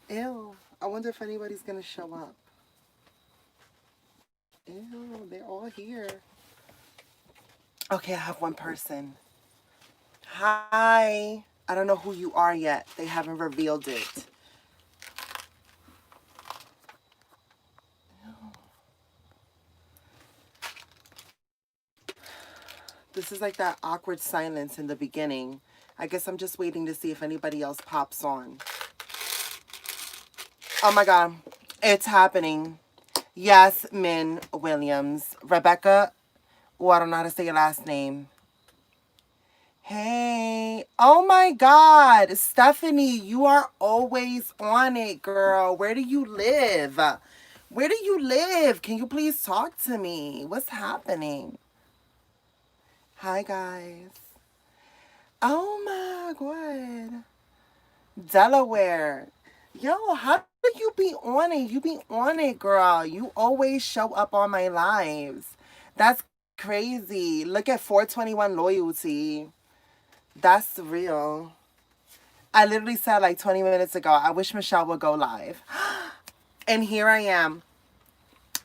Ew. I wonder if anybody's gonna show up. Ew, they're all here. Okay, I have one person. Hi. I don't know who you are yet. They haven't revealed it. This is like that awkward silence in the beginning. I guess I'm just waiting to see if anybody else pops on. Oh my God. It's happening. Yasmin Williams. Rebecca. Oh, I don't know how to say your last name. Hey. Oh my God. Stephanie, you are always on it, girl. Where do you live? Where do you live? Can you please talk to me? What's happening? Hi, guys. Oh my God. Delaware. Yo, how do you be on it? You be on it, girl. You always show up on my lives. That's crazy. Look at 421 loyalty. That's real. I literally said like 20 minutes ago, I wish Michelle would go live. And here I am.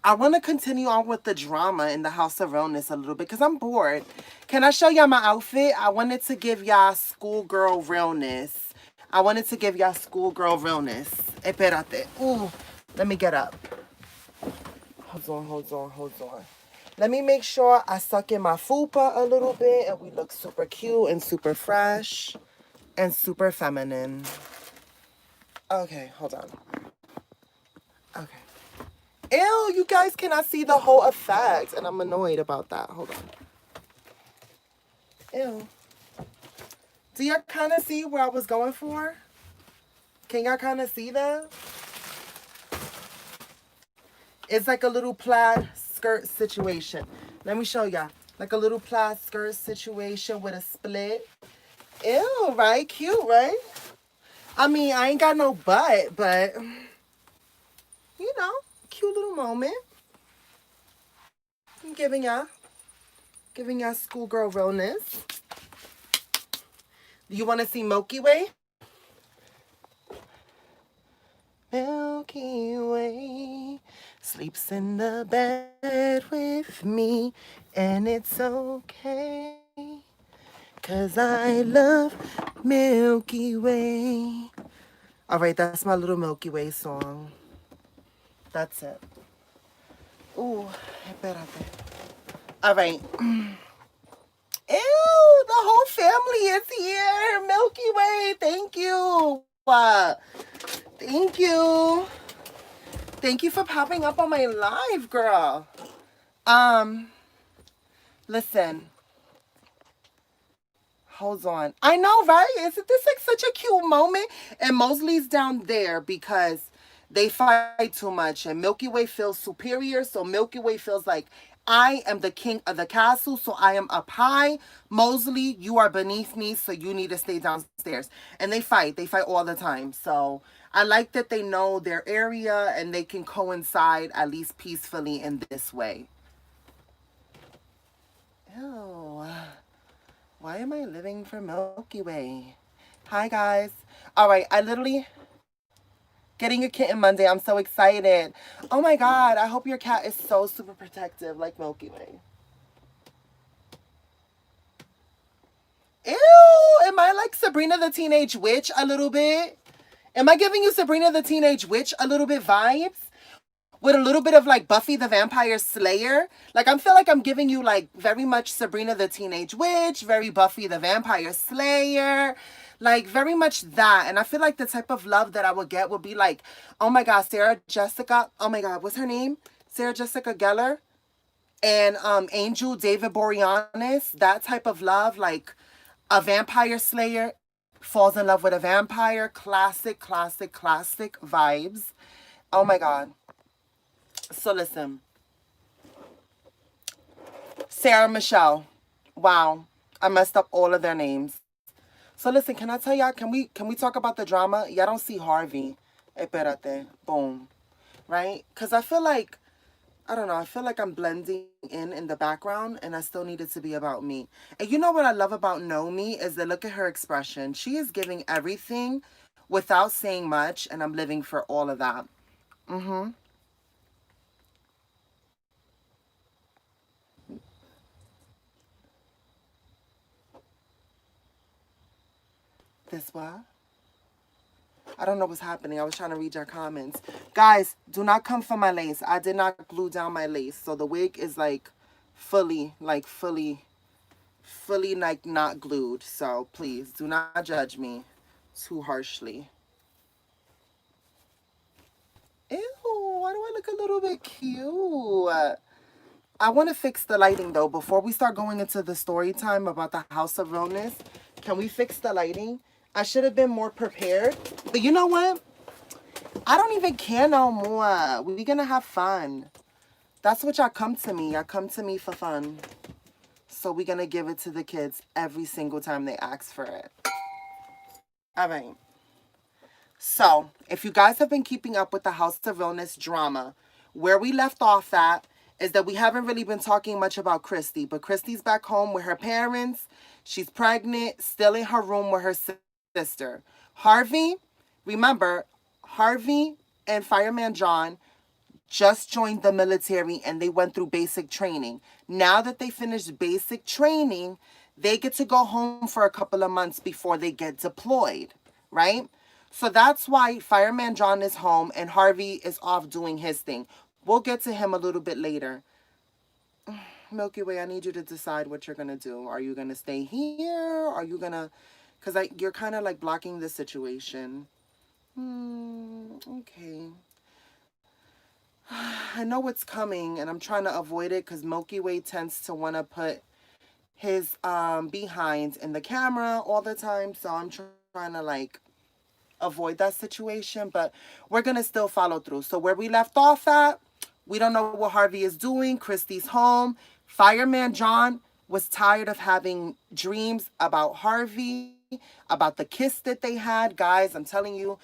I want to continue on with the drama in the House of Realness a little bit because I'm bored. Can I show y'all my outfit? I wanted to give y'all schoolgirl realness. I wanted to give y'all schoolgirl realness. Espérate. Ooh, let me get up. Hold on. Let me make sure I suck in my fupa a little bit and we look super cute and super fresh and super feminine. Okay, hold on. Okay. Ew, you guys cannot see the whole effect and I'm annoyed about that. Hold on. Ew. Do y'all kind of see where I was going for? Can y'all kind of see that? It's like a little plaid skirt situation. Let me show y'all. Like a little plaid skirt situation with a split. Ew, right? Cute, right? I mean, I ain't got no butt, but, you know, cute little moment. I'm giving y'all schoolgirl realness. You want to see Milky Way? Milky Way sleeps in the bed with me, and it's okay, 'cause I love Milky Way. All right, that's my little Milky Way song. That's it. Ooh, espérate. All right. Ew, the whole family is here. Milky Way, thank you. Thank you. Thank you for popping up on my live, girl. Um, listen. Hold on. I know, right? Isn't this like such a cute moment? And Mosley's down there because they fight too much. And Milky Way feels superior. So Milky Way feels like I am the king of the castle. So I am up high. Mosley, you are beneath me. So you need to stay downstairs. And they fight. They fight all the time. So I like that they know their area and they can coincide at least peacefully in this way. Ew. Why am I living for Milky Way? Hi, guys. All right, I literally getting a kitten Monday. I'm so excited. Oh my God, I hope your cat is so super protective like Milky Way. Ew, am I like Sabrina the Teenage Witch a little bit? Am I giving you Sabrina the Teenage Witch a little bit vibes? With a little bit of like Buffy the Vampire Slayer. Like I feel like I'm giving you like very much Sabrina the Teenage Witch, very Buffy the Vampire Slayer, like very much that. And I feel like the type of love that I would get would be like, oh my God, Sarah Jessica, oh my God, what's her name? Sarah Jessica Gellar and Angel David Boreanaz, that type of love, like a vampire slayer falls in love with a vampire, classic vibes. Oh my God. So listen, Sarah Michelle. Wow. I messed up all of their names. So listen, can I tell y'all, can we talk about the drama? Y'all don't see Harvey. Espérate. Boom. Right? Because I feel like, I don't know, I feel like I'm blending in the background and I still need it to be about me. And you know what I love about Nomi is that look at her expression. She is giving everything without saying much, and I'm living for all of that. Mm-hmm. This what? I don't know what's happening. I was trying to read your comments. Guys, do not come for my lace. I did not glue down my lace. So the wig is like fully like not glued. So please do not judge me too harshly. Ew, why do I look a little bit cute? I want to fix the lighting though. Before we start going into the story time about the House of Realness, can we fix the lighting? I should have been more prepared. But you know what? I don't even care no more. We're going to have fun. That's what y'all come to me. Y'all come to me for fun. So we're going to give it to the kids every single time they ask for it. All right. So, if you guys have been keeping up with the House of Realness drama, where we left off at is that we haven't really been talking much about Christy, but Christy's back home with her parents. She's pregnant, still in her room with her sister. Harvey, remember, Harvey and Fireman John just joined the military and they went through basic training. Now that they finished basic training, they get to go home for a couple of months before they get deployed, right? So that's why Fireman John is home and Harvey is off doing his thing. We'll get to him a little bit later. Milky Way, I need you to decide what you're going to do. Are you going to stay here? Are you going to... Because you're kind of like blocking the situation. Okay. I know what's coming and I'm trying to avoid it because Milky Way tends to want to put his behind in the camera all the time. So I'm trying to like avoid that situation, but we're going to still follow through. So where we left off at, we don't know what Harvey is doing. Christy's home. Fireman John was tired of having dreams about Harvey, about the kiss that they had. Guys, I'm telling you,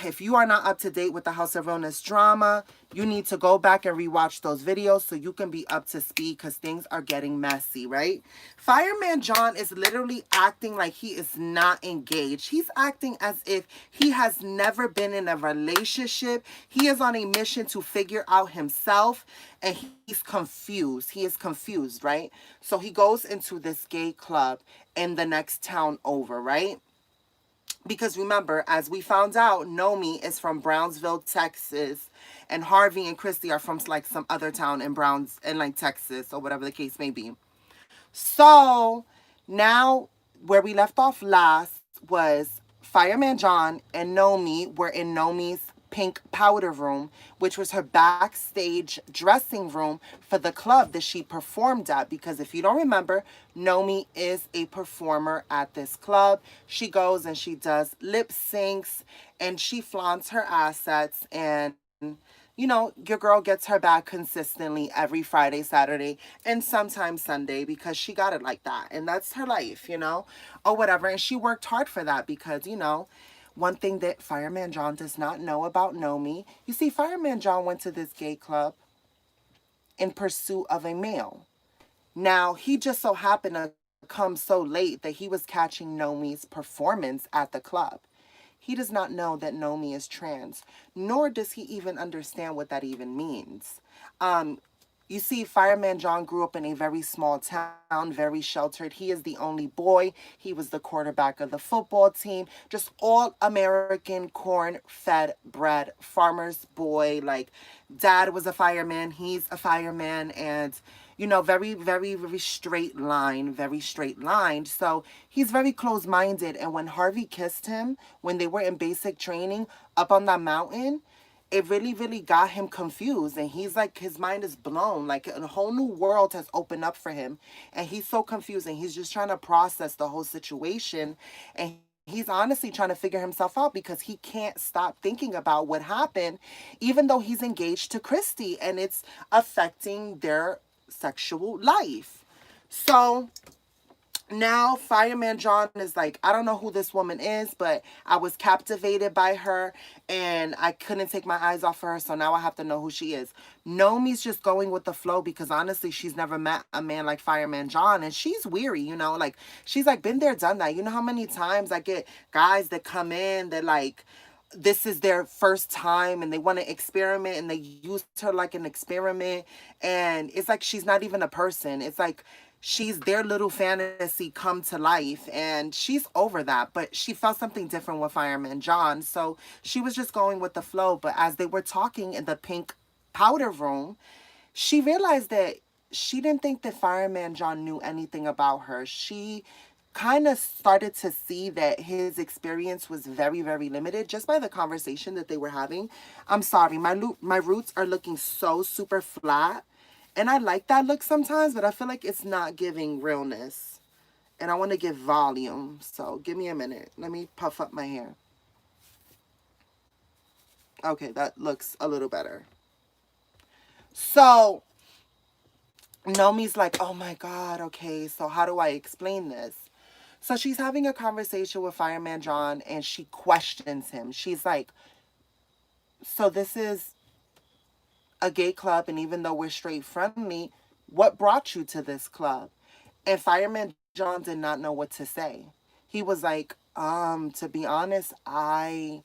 if you are not up to date with the House of Realness drama, you need to go back and rewatch those videos so you can be up to speed because things are getting messy, right? Fireman John is literally acting like he is not engaged. He's acting as if he has never been in a relationship. He is on a mission to figure out himself and he's confused. He is confused, right? So he goes into this gay club in the next town over, right? Because remember, as we found out, Nomi is from Brownsville, Texas, and Harvey and Christy are from like some other town in like Texas or whatever the case may be. So now where we left off last was Fireman John and Nomi were in Nomi's pink powder room, which was her backstage dressing room for the club that she performed at. Because if you don't remember, Nomi is a performer at this club. She goes and she does lip syncs and she flaunts her assets, and you know, your girl gets her back consistently every Friday, Saturday, and sometimes Sunday because she got it like that. And that's her life, you know, or whatever. And she worked hard for that because, you know, one thing that Fireman John does not know about Nomi, you see, Fireman John went to this gay club in pursuit of a male. Now, he just so happened to come so late that he was catching Nomi's performance at the club. He does not know that Nomi is trans, nor does he even understand what that even means. You see, Fireman John grew up in a very small town, very sheltered. He is the only boy. He was the quarterback of the football team. Just all American corn-fed bred farmer's boy. Like, dad was a fireman. He's a fireman. And, you know, very, very, very straight line. Very straight lined. So he's very close-minded. And when Harvey kissed him, when they were in basic training up on that mountain, it really, really got him confused. And he's like, his mind is blown. Like a whole new world has opened up for him. And he's so confused. And he's just trying to process the whole situation. And he's honestly trying to figure himself out because he can't stop thinking about what happened, even though he's engaged to Christy. And it's affecting their sexual life. So Now Fireman John is like, I don't know who this woman is, but I was captivated by her and I couldn't take my eyes off her, so now I have to know who she is. Nomi's just going with the flow because honestly she's never met a man like Fireman John, and she's weary, like she's like been there, done that. You know how many times I get guys that come in that like this is their first time and they want to experiment and they use her like an experiment, and it's like she's not even a person. It's like she's their little fantasy come to life, and she's over that, but she felt something different with Fireman John, so she was just going with the flow. But as they were talking in the pink powder room, she realized that she didn't think that Fireman John knew anything about her. She kind of started to see that his experience was very, very limited just by the conversation that they were having. I'm sorry, my roots are looking so super flat, and I like that look sometimes, but I feel like it's not giving realness. And I want to give volume. So give me a minute. Let me puff up my hair. Okay, that looks a little better. So Nomi's like, oh my God, okay, so how do I explain this? So she's having a conversation with Fireman John and she questions him. She's like, so this is a gay club, and even though we're straight friendly, what brought you to this club? And Fireman John did not know what to say. He was like, to be honest, I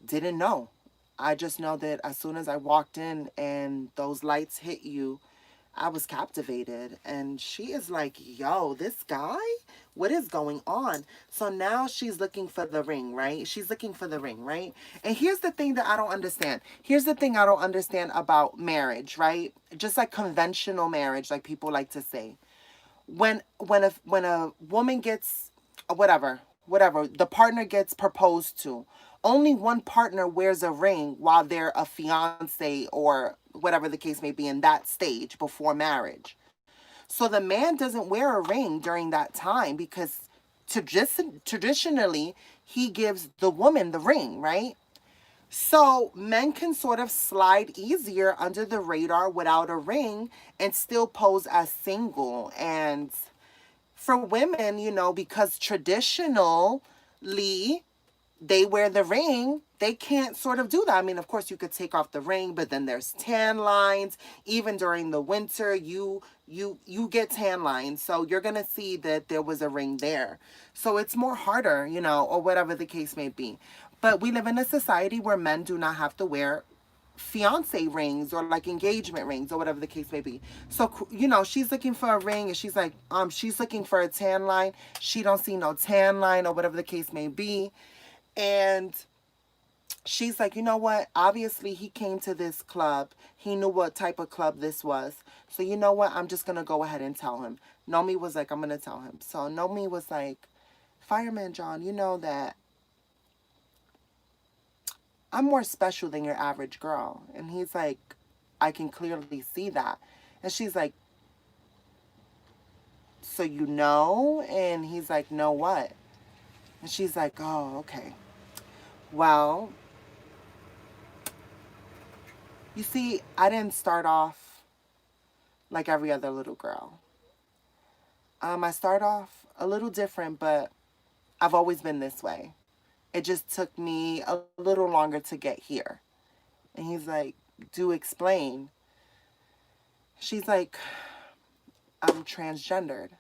didn't know. I just know that as soon as I walked in and those lights hit you, I was captivated. And she is like, yo, this guy? What is going on? So now she's looking for the ring, right? She's looking for the ring, right? And here's the thing that I don't understand. Here's the thing I don't understand about marriage, right? Just like conventional marriage, like people like to say. When a woman gets whatever, the partner gets proposed to, only one partner wears a ring while they're a fiance or whatever the case may be in that stage before marriage. So the man doesn't wear a ring during that time because traditionally he gives the woman the ring, right? So men can sort of slide easier under the radar without a ring and still pose as single. And for women, because traditionally they wear the ring, they can't sort of do that. I mean, of course you could take off the ring, but then there's tan lines. Even during the winter, you get tan lines. So you're going to see that there was a ring there. So it's more harder, or whatever the case may be. But we live in a society where men do not have to wear fiance rings or like engagement rings or whatever the case may be. So she's looking for a ring and she's like she's looking for a tan line. She don't see no tan line or whatever the case may be. And she's like, you know what? Obviously, he came to this club. He knew what type of club this was. So, you know what? I'm just going to go ahead and tell him. Nomi was like, I'm going to tell him. So, Nomi was like, Fireman John, you know that I'm more special than your average girl. And he's like, I can clearly see that. And she's like, so you know? And he's like, know what? And she's like, oh, okay. Well, you see, I didn't start off like every other little girl. I start off a little different, but I've always been this way. It just took me a little longer to get here. And he's like, do explain. She's like, I'm transgendered.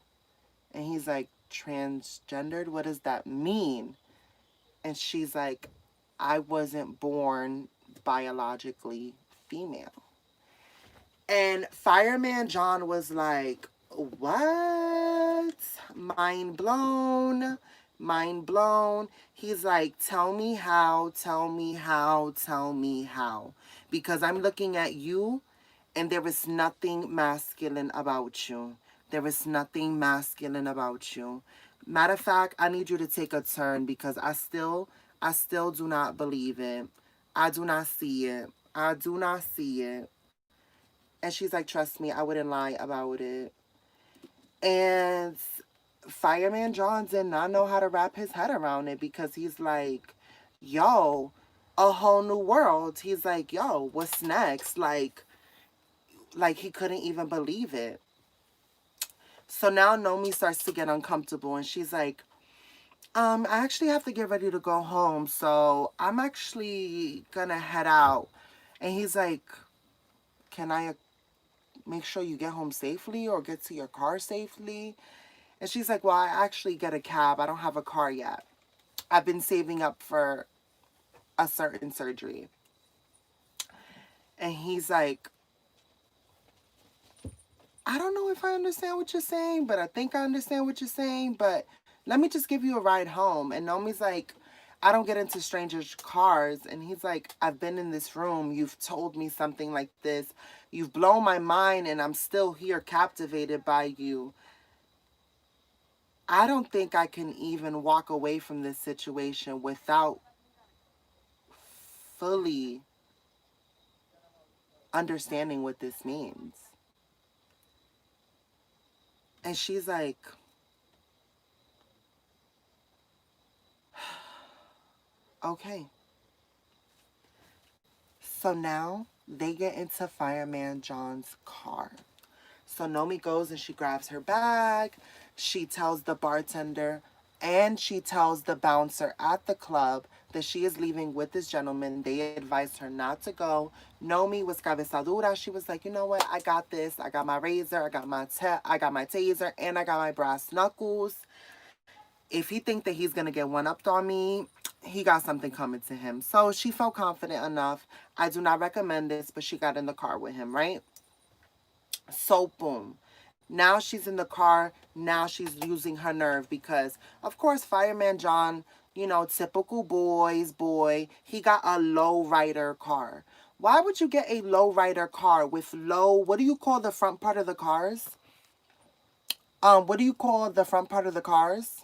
And he's like, transgendered? What does that mean? And she's like, I wasn't born biologically female. And Fireman John was like, what? Mind blown. Mind blown. He's like, tell me how, tell me how, tell me how. Because I'm looking at you and there is nothing masculine about you. There is nothing masculine about you. Matter of fact, I need you to take a turn because I still do not believe it. I do not see it. I do not see it. And she's like, trust me, I wouldn't lie about it. And Fireman John did not know how to wrap his head around it because he's like, yo, a whole new world. He's like, yo, what's next? Like he couldn't even believe it. So now Nomi starts to get uncomfortable and she's like, I actually have to get ready to go home, so I'm actually gonna head out. And he's like, can I make sure you get home safely or get to your car safely? And she's like, well, I actually get a cab. I don't have a car yet. I've been saving up for a certain surgery. And he's like, I don't know if I understand what you're saying, but I think I understand what you're saying, but let me just give you a ride home. And Nomi's like, I don't get into strangers' cars. And he's like, I've been in this room. You've told me something like this. You've blown my mind, and I'm still here captivated by you. I don't think I can even walk away from this situation without fully understanding what this means. And she's like, okay. So now they get into Fireman John's car. So Nomi goes and she grabs her bag. She tells the bartender and she tells the bouncer at the club that she is leaving with this gentleman. They advised her not to go. Nomi was cabezadura. She was like, you know what? I got this. I got my razor. I got my taser, and I got my brass knuckles. If he think that he's gonna get one upped on me, he got something coming to him. So she felt confident enough. I do not recommend this, but she got in the car with him, right? So boom. Now she's in the car. Now she's losing her nerve because, of course, Fireman John, typical boy, he got a low rider car. Why would you get a low rider car with low, what do you call the front part of the cars? What do you call the front part of the cars?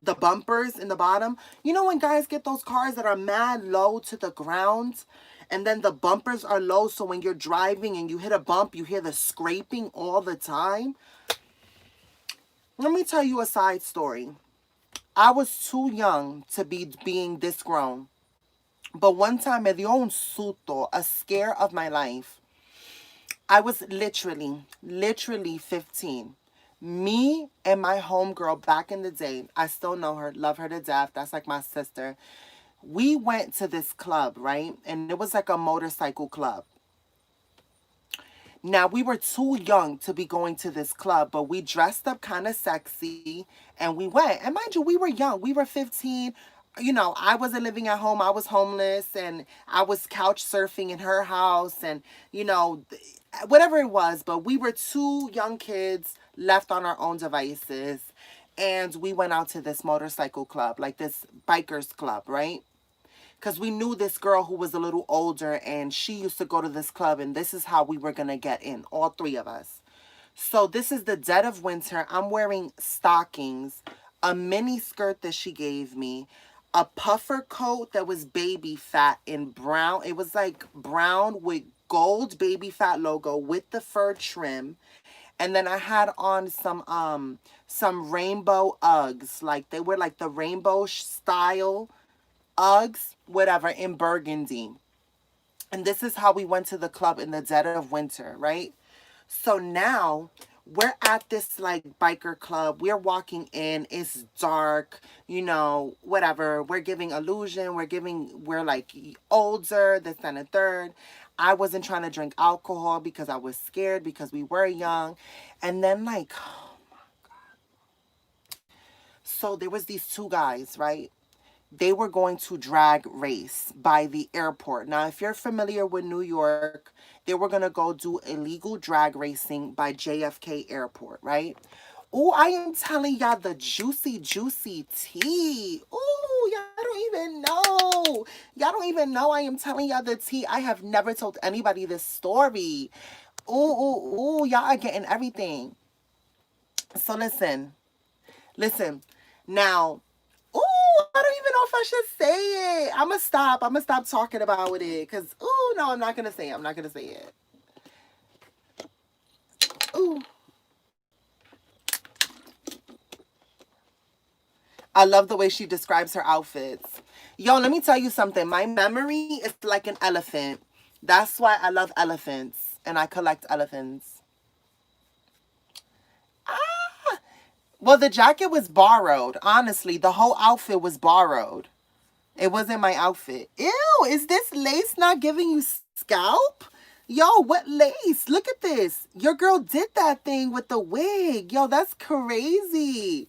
The bumpers in the bottom. You know when guys get those cars that are mad low to the ground and then the bumpers are low, so when you're driving and you hit a bump, you hear the scraping all the time? Let me tell you a side story. I was too young to be being this grown. But one time me dio un susto, a scare of my life. I was literally 15. Me and my homegirl back in the day, I still know her, love her to death. That's like my sister. We went to this club, right? And it was like a motorcycle club. Now, we were too young to be going to this club, but we dressed up kind of sexy and we went. And mind you, we were young. We were 15. I wasn't living at home. I was homeless and I was couch surfing in her house and, whatever it was. But we were two young kids left on our own devices. And we went out to this motorcycle club, like this bikers club, right? Because we knew this girl who was a little older and she used to go to this club, and this is how we were going to get in, all three of us. So this is the dead of winter. I'm wearing stockings, a mini skirt that she gave me, a puffer coat that was baby fat in brown. It was like brown with gold baby fat logo with the fur trim. And then I had on some rainbow Uggs. Like they were like the rainbow style Uggs, whatever, in burgundy. And this is how we went to the club in the dead of winter, right? So now we're at this like biker club. We're walking in. It's dark, whatever. We're giving illusion. We're like older, this and a third. I wasn't trying to drink alcohol because I was scared because we were young. And then like, so there was these two guys, right? They were going to drag race by the airport. Now, if you're familiar with New York, they were going to go do illegal drag racing by JFK Airport, right? Oh, I am telling y'all the juicy tea. Oh, y'all don't even know. Y'all don't even know I am telling y'all the tea. I have never told anybody this story. Y'all are getting everything. So listen. Now, I don't even know if I should say it. I'm gonna stop talking about it because no, I'm not gonna say it. I'm not gonna say it. Ooh. I love the way she describes her outfits. Yo, let me tell you something. My memory is like an elephant. That's why I love elephants and I collect elephants. Well, the jacket was borrowed. Honestly, the whole outfit was borrowed. It wasn't my outfit. Ew, is this lace not giving you scalp? Yo, what lace? Look at this. Your girl did that thing with the wig. Yo, that's crazy.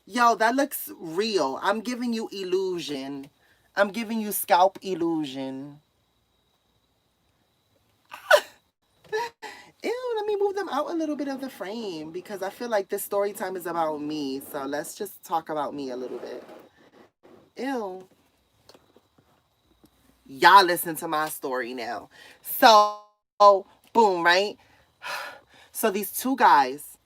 Yo, that looks real. I'm giving you illusion. I'm giving you scalp illusion. Ew, let me move them out a little bit of the frame because I feel like this story time is about me. So let's just talk about me a little bit. Ew. Y'all listen to my story now. So, boom, right? So these two guys,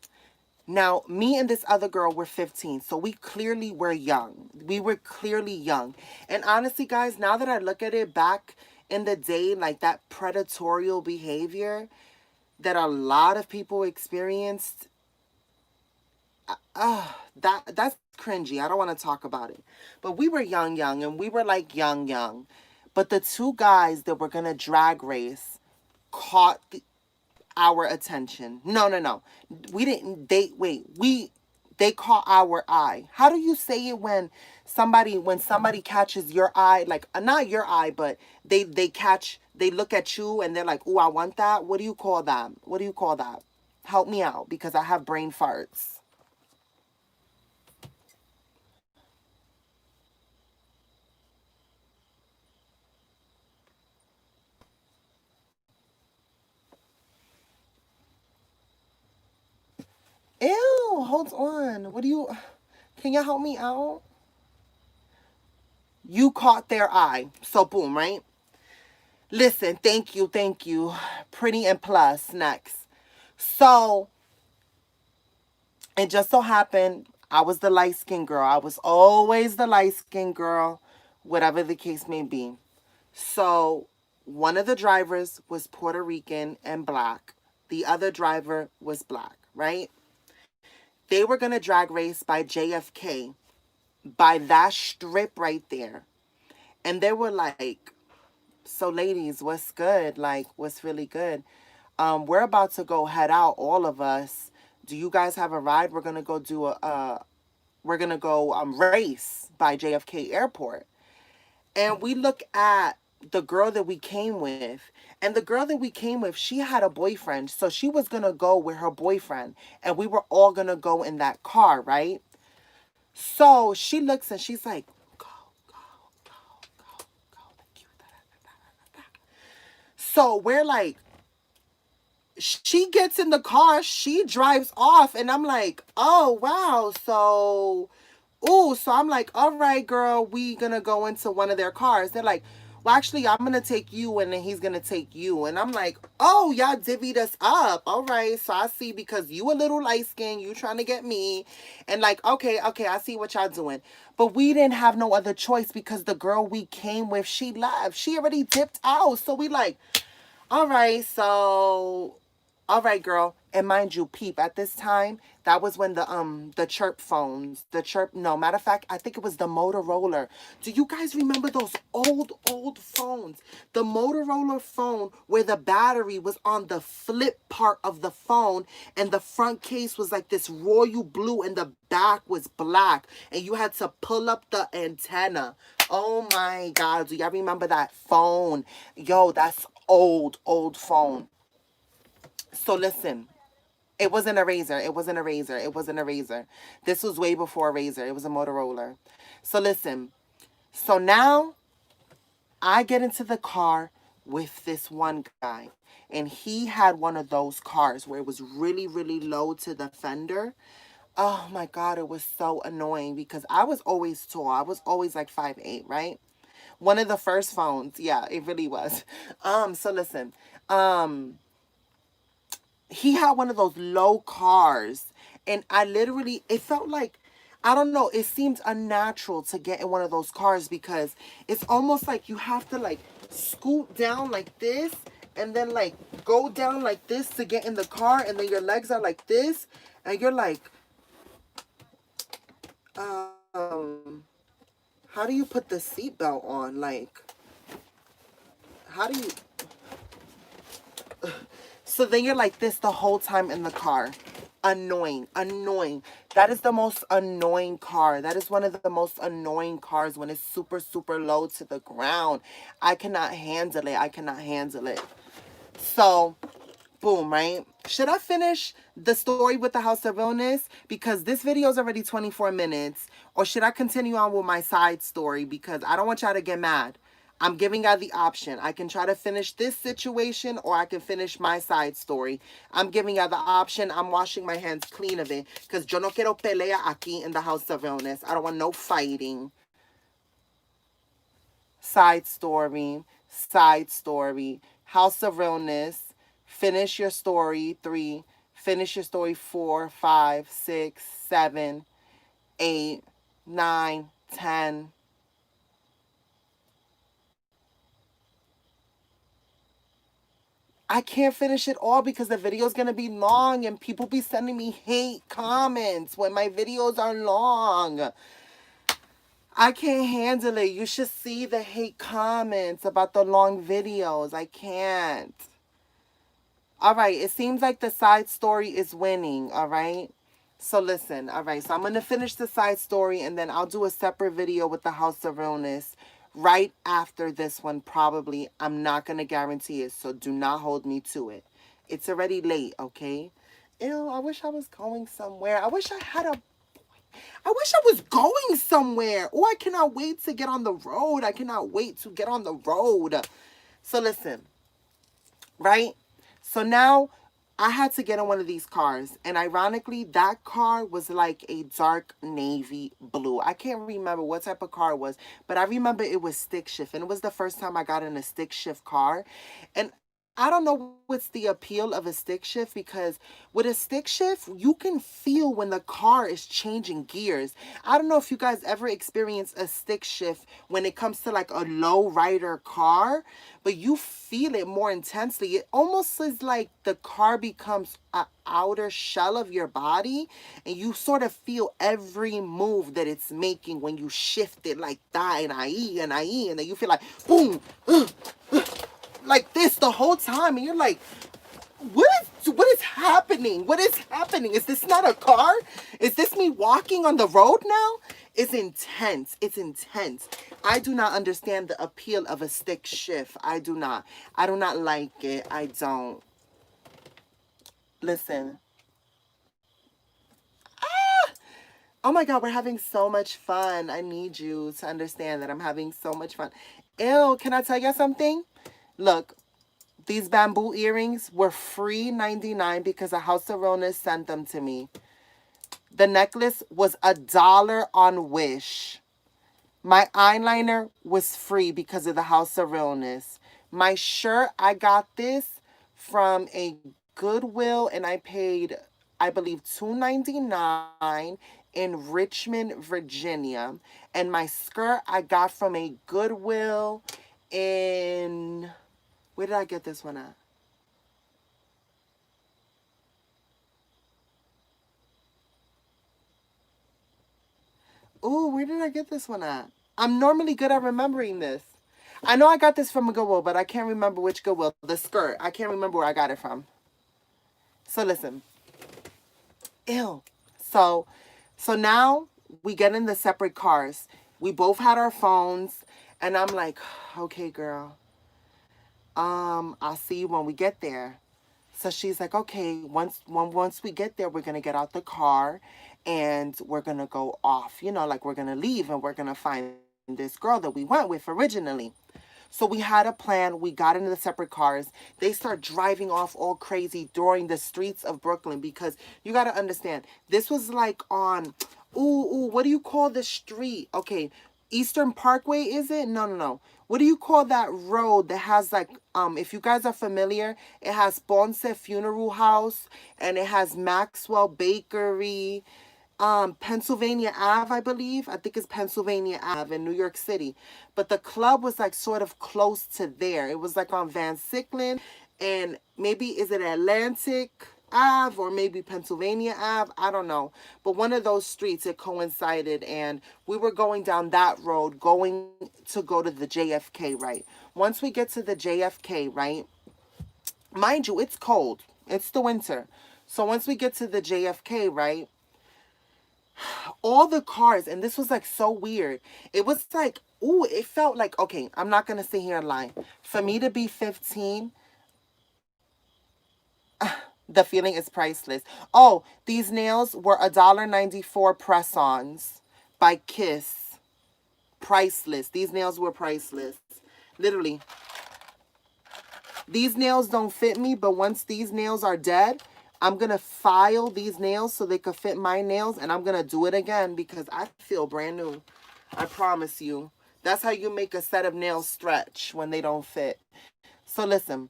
now me and this other girl were 15. So we clearly were young. We were clearly young. And honestly, guys, now that I look at it back in the day, like that predatorial behavior that a lot of people experienced, that's cringy. I don't want to talk about it. But we were young, and we were like young. But the two guys that were gonna drag race caught our attention. No. We didn't. They caught our eye. How do you say it when somebody catches your eye? Like not your eye, but they look at you and they're like, "Ooh, I want that." What do you call that? What do you call that? Help me out because I have brain farts. Ew, hold on. Can you help me out? You caught their eye. So boom, right? Listen, thank you. Pretty and plus next. So it just so happened I was the light skinned girl. I was always the light skinned girl, whatever the case may be. So one of the drivers was Puerto Rican and black. The other driver was black, right? They were gonna drag race by JFK, by that strip right there. And they were like, "So ladies, what's good? Like, what's really good? We're about to go head out, all of us. Do you guys have a ride? We're gonna go do we're gonna go race by JFK Airport." And we look at the girl that we came with, and the girl that we came with, she had a boyfriend, so she was gonna go with her boyfriend, and we were all gonna go in that car, right? So she looks and she's like, "Go, go, go, go, go, thank you." So we're like, she gets in the car, she drives off, and I'm like, "Oh wow." So I'm like, "All right, girl, we gonna go into one of their cars." They're like, "Well, actually, I'm gonna take you, and then he's gonna take you." And I'm like, "Oh, y'all divvied us up. All right, so I see because you a little light skin, you trying to get me." And like, okay, I see what y'all doing. But we didn't have no other choice because the girl we came with, she left. She already dipped out. So we like, all right, so all right, girl. And mind you, peep, at this time, that was when the chirp phones, the chirp no, matter of fact, I think it was the Motorola. Do you guys remember those old phones? The Motorola phone where the battery was on the flip part of the phone and the front case was like this royal blue and the back was black and you had to pull up the antenna. Oh my God, do y'all remember that phone? Yo, that's old phone. So listen, it wasn't a razor. It wasn't a razor. It wasn't a razor. This was way before a razor. It was a Motorola. So listen. So now I get into the car with this one guy. And he had one of those cars where it was really low to the fender. Oh my God, it was so annoying because I was always tall. I was always like 5'8", right? One of the first phones. Yeah, it really was. So listen. He had one of those low cars and I literally it felt like I don't know, it seemed unnatural to get in one of those cars because it's almost like you have to like scoot down like this and then like go down like this to get in the car and then your legs are like this and you're like um how do you put the seatbelt on, like how do you so then you're like this the whole time in the car. Annoying, annoying. That is the most annoying car. That is one of the most annoying cars when it's super, super low to the ground. I cannot handle it. I cannot handle it. So, boom, right? Should I finish the story with the House of Realness? Because this video is already 24 minutes. Or should I continue on with my side story? Because I don't want y'all to get mad. I'm giving y'all the option. I can try to finish this situation or I can finish my side story. I'm giving y'all the option. I'm washing my hands clean of it. Because yo no quiero pelea aquí in the House of Realness. I don't want no fighting. Side story. Side story. House of Realness. Finish your story. 3. Finish your story. 4, 5, 6, 7, 8, 9, 10. I can't finish it all because the video is going to be long and people be sending me hate comments when my videos are long. I can't handle it. You should see the hate comments about the long videos. I can't. All right, it seems like the side story is winning, all right? So listen, all right, so I'm going to finish the side story and then I'll do a separate video with the House of Realness right after this one, probably. I'm not going to guarantee it, so do not hold me to it. It's already late, okay? Ew, I wish I was going somewhere. I wish I had a... I wish I was going somewhere. Oh, I cannot wait to get on the road. I cannot wait to get on the road. So listen, right? So now I had to get in one of these cars. And ironically, that car was like a dark navy blue. I can't remember what type of car it was, but I remember it was stick shift. And it was the first time I got in a stick shift car. And I don't know what's the appeal of a stick shift because with a stick shift, you can feel when the car is changing gears. I don't know if you guys ever experienced a stick shift when it comes to like a low rider car, but you feel it more intensely. It almost is like the car becomes an outer shell of your body and you sort of feel every move that it's making when you shift it like that and then you feel like boom, like this the whole time and you're like, what is happening? What is happening? Is this not a car? Is this me walking on the road now? It's intense. It's intense. I do not understand the appeal of a stick shift. I do not. I do not like it. I don't. Listen. Oh my God, we're having so much fun. I need you to understand that I'm having so much fun. Ew, can I tell you something? Look, these bamboo earrings were free 99 because a House of Realness sent them to me. The necklace was $1 on Wish. My eyeliner was free because of the House of Realness. My shirt, I got this from a Goodwill and I paid, I believe, $2.99 in Richmond, Virginia. And my skirt, I got from a Goodwill in... Where did I get this one at? Ooh, where did I get this one at? I'm normally good at remembering this. I know I got this from a Goodwill, but I can't remember which Goodwill. The skirt. I can't remember where I got it from. So listen. Ew. So, so now we get in the separate cars. We both had our phones, and I'm like, okay, girl. I'll see you when we get there. So she's like, okay, once we get there, we're gonna get out the car and we're gonna go off, like we're gonna leave and we're gonna find this girl that we went with originally. So we had a plan. We got into the separate cars. They start driving off all crazy during the streets of Brooklyn because you got to understand, this was like on, what do you call the street? Okay, Eastern Parkway, is it? No, no, no. What do you call that road that has like, if you guys are familiar, it has Ponce Funeral House and it has Maxwell Bakery, Pennsylvania Ave, I believe. I think it's Pennsylvania Ave in New York City. But the club was like sort of close to there. It was like on Van Sicklin and maybe is it Atlantic Ave or maybe Pennsylvania Ave? I don't know. But one of those streets, it coincided and we were going down that road going to go to the JFK, right? Once we get to the JFK, right? Mind you, it's cold. It's the winter. So once we get to the JFK, right? All the cars, and this was like so weird. It was like, ooh, it felt like, okay, I'm not gonna sit here and lie. For me to be 15, the feeling is priceless. Oh, these nails were $1.94 press-ons by Kiss. Priceless. These nails were priceless. Literally. These nails don't fit me, but once these nails are dead, I'm going to file these nails so they could fit my nails, and I'm going to do it again because I feel brand new. I promise you. That's how you make a set of nails stretch when they don't fit. So listen,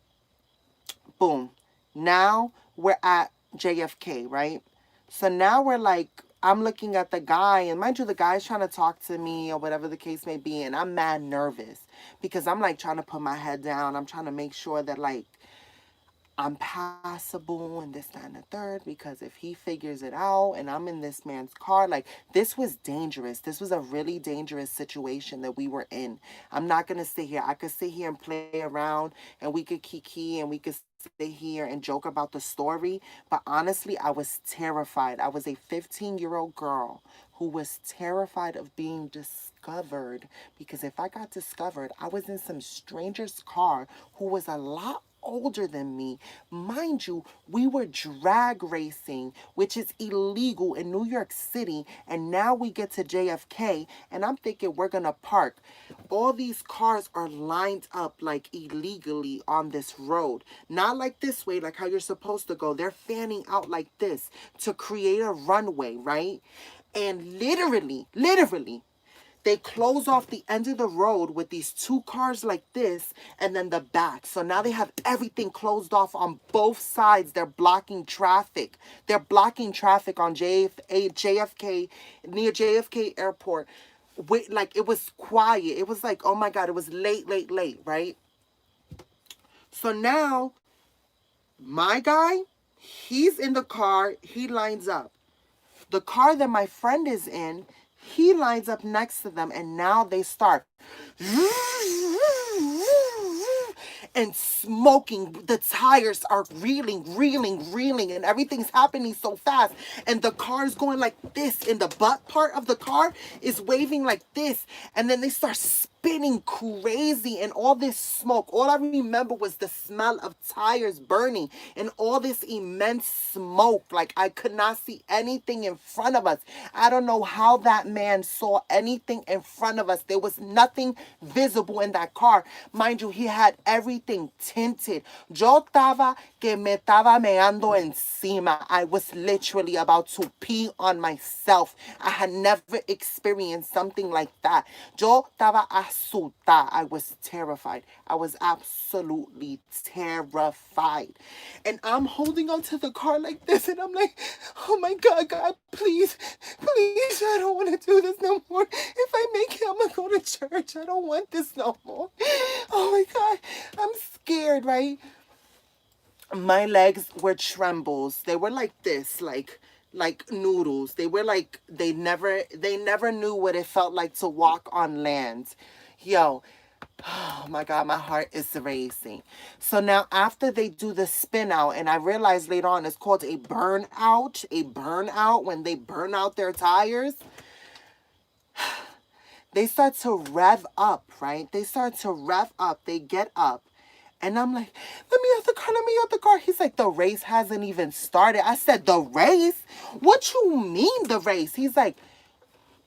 boom. Now we're at JFK, right? So now we're like, I'm looking at the guy, and mind you, the guy's trying to talk to me or whatever the case may be, and I'm mad nervous because I'm like trying to put my head down. I'm trying to make sure that like I'm passable and this, that, and the third, because if he figures it out and I'm in this man's car, like this was dangerous. This was a really dangerous situation that we were in. I'm not going to sit here. I could sit here and play around and we could kiki and we could sit here and joke about the story. But honestly, I was terrified. I was a 15-year-old girl who was terrified of being discovered, because if I got discovered, I was in some stranger's car who was a lot older than me. Mind you, we were drag racing, which is illegal in New York City, and now we get to JFK, and I'm thinking we're gonna park. All these cars are lined up like illegally on this road. Not like this way, like how you're supposed to go. They're fanning out like this to create a runway, right? And literally, they close off the end of the road with these two cars like this and then the back. So now they have everything closed off on both sides. They're blocking traffic. They're blocking traffic on JFK, near JFK Airport. Like it was quiet. It was like, oh my God, it was late, right? So now my guy, he's in the car. He lines up. The car that my friend is in, he lines up next to them, and now they start and smoking. The tires are reeling, and everything's happening so fast. And the car's going like this, and the butt part of the car is waving like this. And then they start spinning crazy, and all this smoke. All I remember was the smell of tires burning and all this immense smoke. Like I could not see anything in front of us. I don't know how that man saw anything in front of us. There was nothing visible in that car. Mind you, he had everything tinted. Yo estaba que me estaba meando encima. I was literally about to pee on myself. I had never experienced something like that. Yo estaba asustada. I was terrified. I was absolutely terrified. And I'm holding onto the car like this, and I'm like, oh my God, God, please, I don't want to do this no more. If I make it, I'm going to go to church. I don't want this no more. Oh my God, I'm scared, right? My legs were trembles. They were like this, like noodles. They were like they never knew what it felt like to walk on land. Yo, oh my God, my heart is racing. So now after they do the spin out, and I realized later on it's called a burnout when they burn out their tires. They start to rev up, right? They start to rev up. They get up. And I'm like, let me out the car. He's like, the race hasn't even started. I said, the race? What you mean the race? He's like,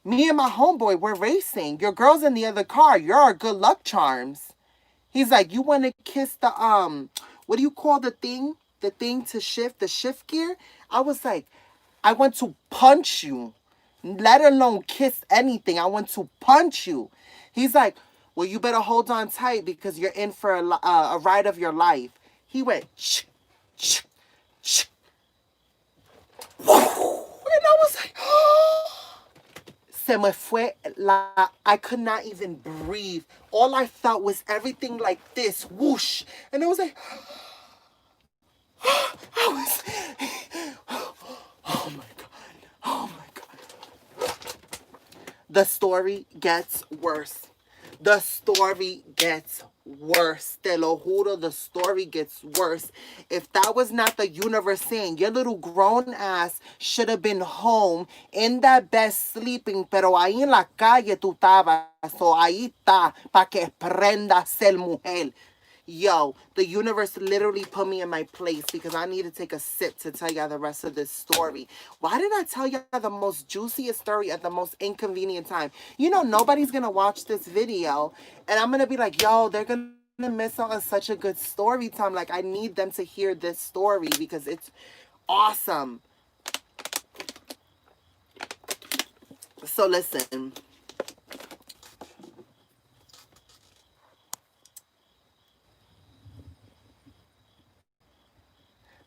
me and my homeboy, we're racing. Your girl's in the other car. You're our good luck charms. He's like, you want to kiss the, what do you call the thing? The thing to shift, the shift gear? I was like, I want to punch you. Let alone kiss anything. I want to punch you. He's like, well, you better hold on tight because you're in for a ride of your life. He went, shh, shh, shh. And I was like, oh. Se me fue la... I could not even breathe. All I felt was everything like this, whoosh. And I was like, I was... Oh my God. Oh my God. The story gets worse. The story gets worse. Te lo juro, the story gets worse. If that was not the universe saying your little grown ass should have been home in that bed sleeping, pero ahí en la calle tú estabas, so ahí está, pa que prenda ser mujer. Yo, the universe literally put me in my place because I need to take a sip to tell y'all the rest of this story. Why did I tell y'all the most juiciest story at the most inconvenient time? You know, nobody's gonna watch this video, and I'm gonna be like, yo, they're gonna miss out on such a good story time. Like, I need them to hear this story because it's awesome. So, listen.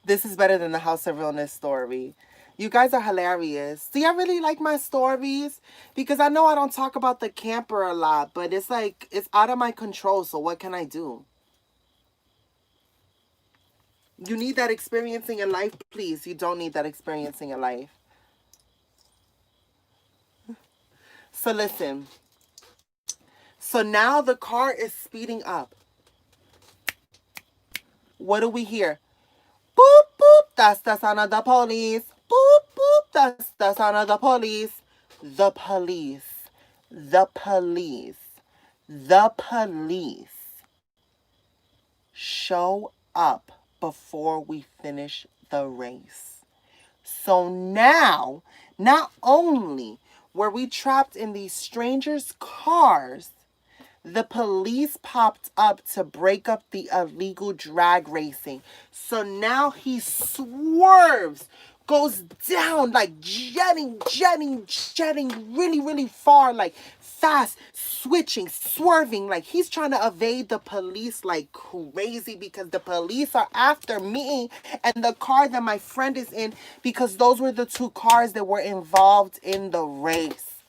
This is better than the House of Realness story. You guys are hilarious. Do y'all really like my stories? Because I know I don't talk about the camper a lot, but it's like, it's out of my control, so what can I do? You need that experience in your life? Please, you don't need that experience in your life. So listen. So now the car is speeding up. What do we hear? Boop, boop, that's the sound of the police. Boop, boop, that's the sound of the police. The police. The police. The police show up before we finish the race. So now, not only were we trapped in these strangers' cars, the police popped up to break up the illegal drag racing. So now he swerves, goes down like jetting really, really far, like fast, switching, swerving. Like he's trying to evade the police like crazy because the police are after me and the car that my friend is in because those were the two cars that were involved in the race.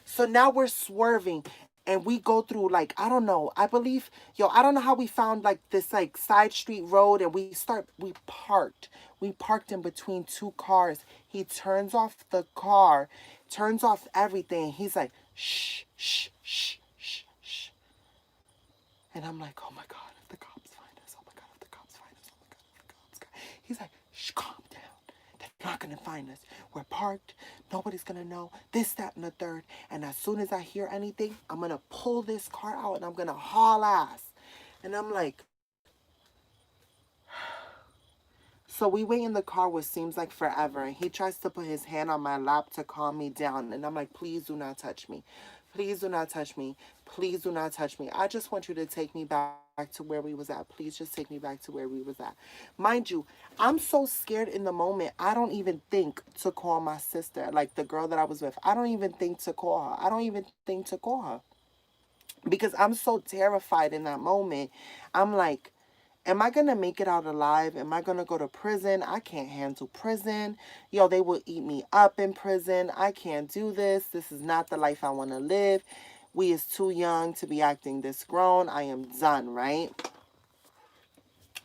So now we're swerving and we go through like, I don't know, I believe, I don't know how we found like this like side street road and we parked. We parked in between two cars. He turns off the car, turns off everything. He's like, shh, shh, shh, shh, shh. And I'm like, oh my God, if the cops find us, oh my God, if the cops find us, oh my God, if the cops find us. He's like, shh, calm down. They're not going to find us. We're parked. Nobody's going to know. This, that, and the third. And as soon as I hear anything, I'm going to pull this car out and I'm going to haul ass. And I'm like, so we wait in the car, which seems like forever. And he tries to put his hand on my lap to calm me down. And I'm like, please do not touch me. Please do not touch me. Please do not touch me. I just want you to take me back to where we was at. Please just take me back to where we was at. Mind you, I'm so scared in the moment. I don't even think to call my sister, like the girl that I was with. I don't even think to call her. I don't even think to call her. Because I'm so terrified in that moment. I'm like, am I going to make it out alive? Am I going to go to prison? I can't handle prison. They will eat me up in prison. I can't do this. This is not the life I want to live. We is too young to be acting this grown. I am done, right?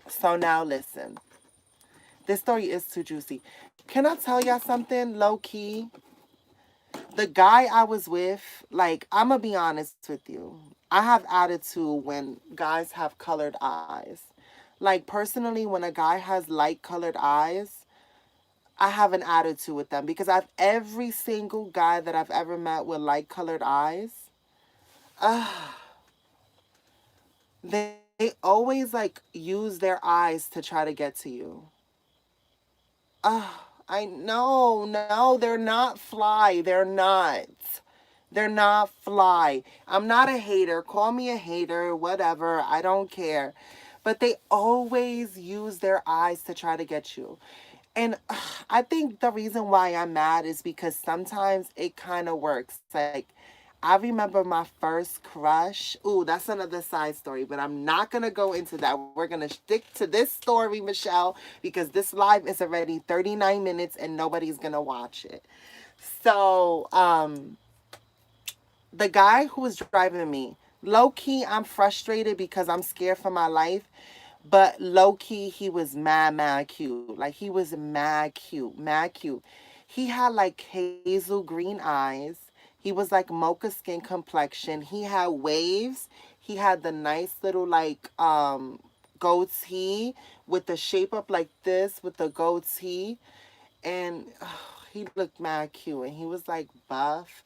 So now listen. This story is too juicy. Can I tell y'all something low key? The guy I was with, like, I'm going to be honest with you. I have attitude when guys have colored eyes. Like, personally, when a guy has light colored eyes, I have an attitude with them because every single guy that I've ever met with light colored eyes, they always like use their eyes to try to get to you. I know, no, they're not fly. They're not. They're not fly. I'm not a hater. Call me a hater, whatever. I don't care. But they always use their eyes to try to get you. And I think the reason why I'm mad is because sometimes it kind of works. Like, I remember my first crush. Ooh, that's another side story, but I'm not going to go into that. We're going to stick to this story, Michelle, because this live is already 39 minutes and nobody's going to watch it. So, the guy who was driving me, low key, I'm frustrated because I'm scared for my life. But low key, he was mad cute. Like, he was mad cute, mad cute. He had like hazel green eyes. He was like mocha skin complexion. He had waves. He had the nice little like goatee with the shape up like this with the goatee, and he looked mad cute, and he was like buff.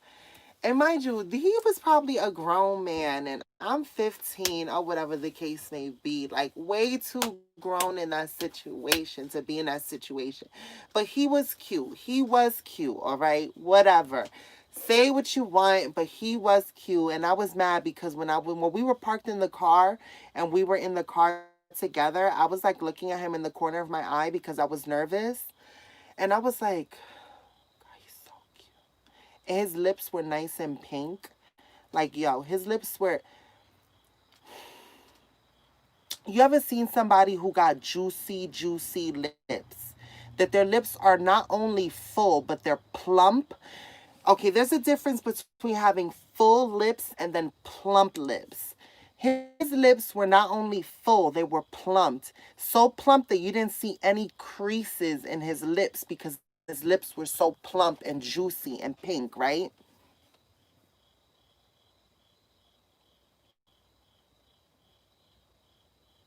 And mind you, he was probably a grown man, and I'm 15 or whatever the case may be, like way too grown in that situation to be in that situation. But he was cute. He was cute, all right? Whatever. Say what you want, but he was cute, and I was mad because when we were parked in the car and we were in the car together, I was like looking at him in the corner of my eye because I was nervous, and I was like, God, he's so cute. And his lips were nice and pink. Like, yo, his lips were. You ever seen somebody who got juicy, juicy lips? That their lips are not only full, but they're plump. Okay, there's a difference between having full lips and then plump lips. His lips were not only full, they were plumped. So plump that you didn't see any creases in his lips because his lips were so plump and juicy and pink, right?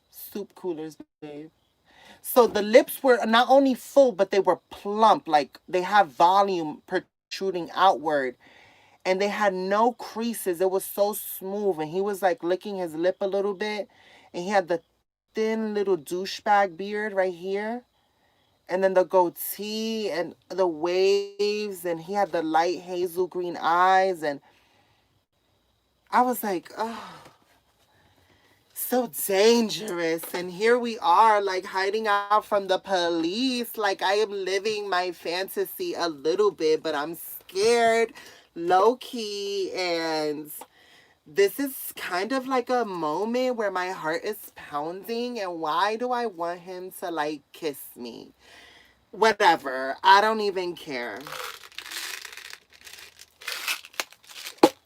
Soup coolers, babe. So the lips were not only full, but they were plump. Like they have volume protruding outward. And they had no creases. It was so smooth. And he was like licking his lip a little bit. And he had the thin little douchebag beard right here. And then the goatee and the waves. And he had the light hazel green eyes. And I was like, oh, so dangerous. And here we are, like hiding out from the police. Like I am living my fantasy a little bit, but I'm scared, low key. And this is kind of like a moment where my heart is pounding. And why do I want him to like kiss me? Whatever. I don't even care.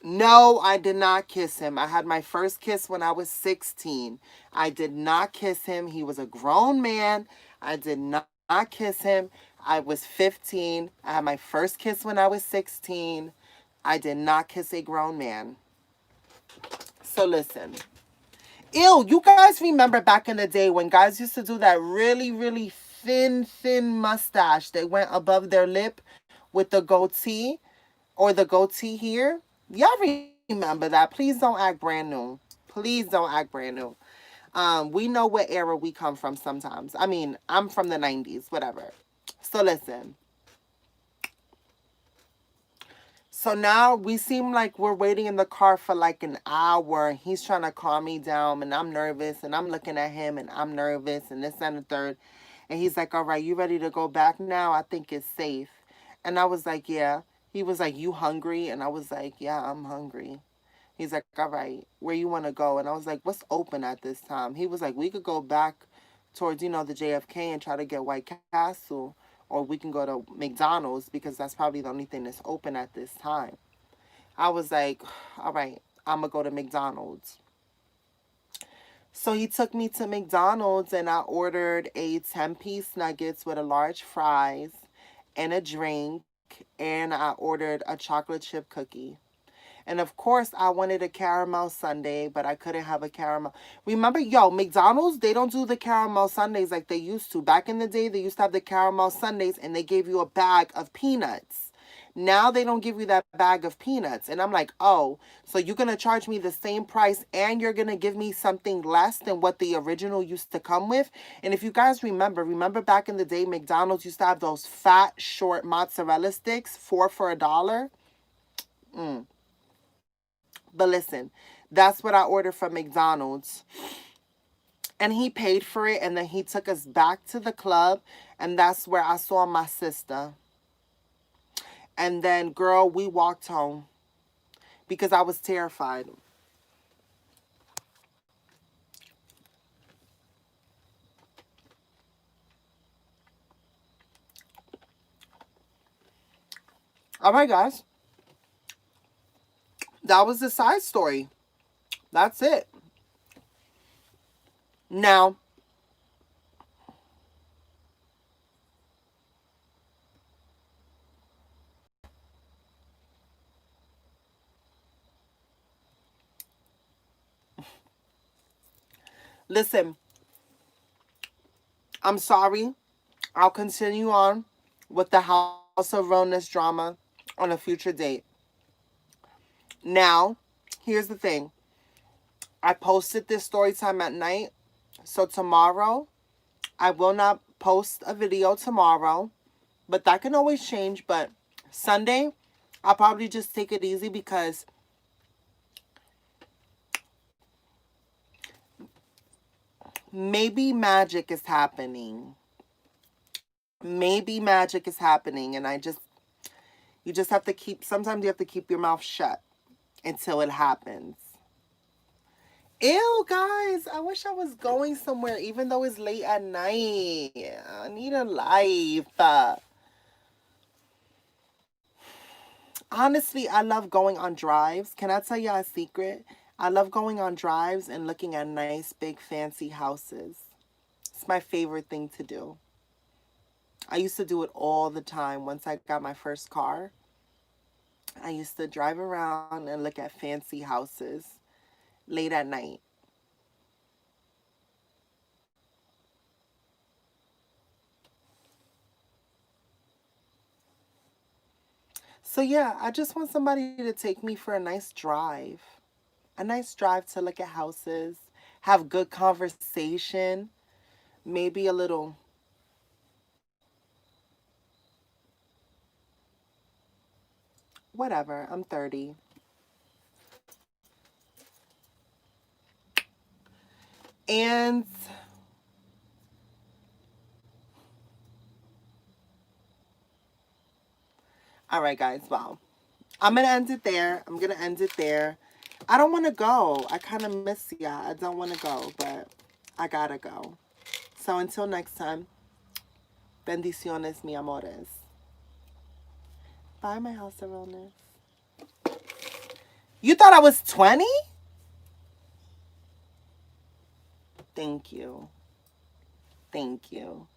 No, I did not kiss him. I had my first kiss when I was 16. I did not kiss him. He was a grown man. I did not kiss him. I was 15. I had my first kiss when I was 16. I did not kiss a grown man. So listen. Ew, you guys remember back in the day when guys used to do that really, really thin mustache that went above their lip with the goatee or the goatee here? Y'all remember that. Please don't act brand new. Please don't act brand new. We know what era we come from sometimes. I mean, I'm from the 90s, whatever. So listen. So now we seem like we're waiting in the car for like an hour. He's trying to calm me down and I'm nervous and I'm looking at him and I'm nervous and this and the third. And he's like, all right, you ready to go back now? I think it's safe. And I was like, yeah. He was like, you hungry? And I was like, yeah, I'm hungry. He's like, all right, where you want to go? And I was like, what's open at this time? He was like, we could go back towards, the JFK and try to get White Castle. Or we can go to McDonald's because that's probably the only thing that's open at this time. I was like, all right, I'm going to go to McDonald's. So he took me to McDonald's and I ordered a 10-piece nuggets with a large fries and a drink. And I ordered a chocolate chip cookie. And of course, I wanted a caramel sundae, but I couldn't have a caramel. Remember, yo, McDonald's, they don't do the caramel sundaes like they used to. Back in the day, they used to have the caramel sundaes and they gave you a bag of peanuts. Now they don't give you that bag of peanuts. And I'm like, oh, so you're going to charge me the same price and you're going to give me something less than what the original used to come with? And if you guys remember back in the day, McDonald's used to have those fat, short mozzarella sticks, 4 for $1. Mm. But listen, that's what I ordered from McDonald's. And he paid for it. And then he took us back to the club. And that's where I saw my sister. And then, girl, we walked home because I was terrified. All right, guys. That was the side story. That's it. Now, Listen, I'm sorry. I'll continue on with the House of Realness drama on a future date. Now, here's the thing. I posted this story time at night. So tomorrow, I will not post a video tomorrow. But that can always change. But Sunday, I'll probably just take it easy because maybe magic is happening. Maybe magic is happening. And you just have to sometimes you have to keep your mouth shut until it happens. Ew, guys, I wish I was going somewhere even though it's late at night. I need a life. Honestly, I love going on drives. Can I tell you a secret? I love going on drives and looking at nice, big, fancy houses. It's my favorite thing to do. I used to do it all the time once I got my first car. I used to drive around and look at fancy houses late at night. So yeah, I just want somebody to take me for a nice drive. A nice drive to look at houses, have good conversation, maybe a little whatever. I'm 30. And all right, guys, well, I'm going to end it there. I'm going to end it there. I don't want to go. I kind of miss ya. I don't want to go, but I got to go. So until next time, bendiciones, mi amores. Bye, my house of realness. You thought I was 20? Thank you. Thank you.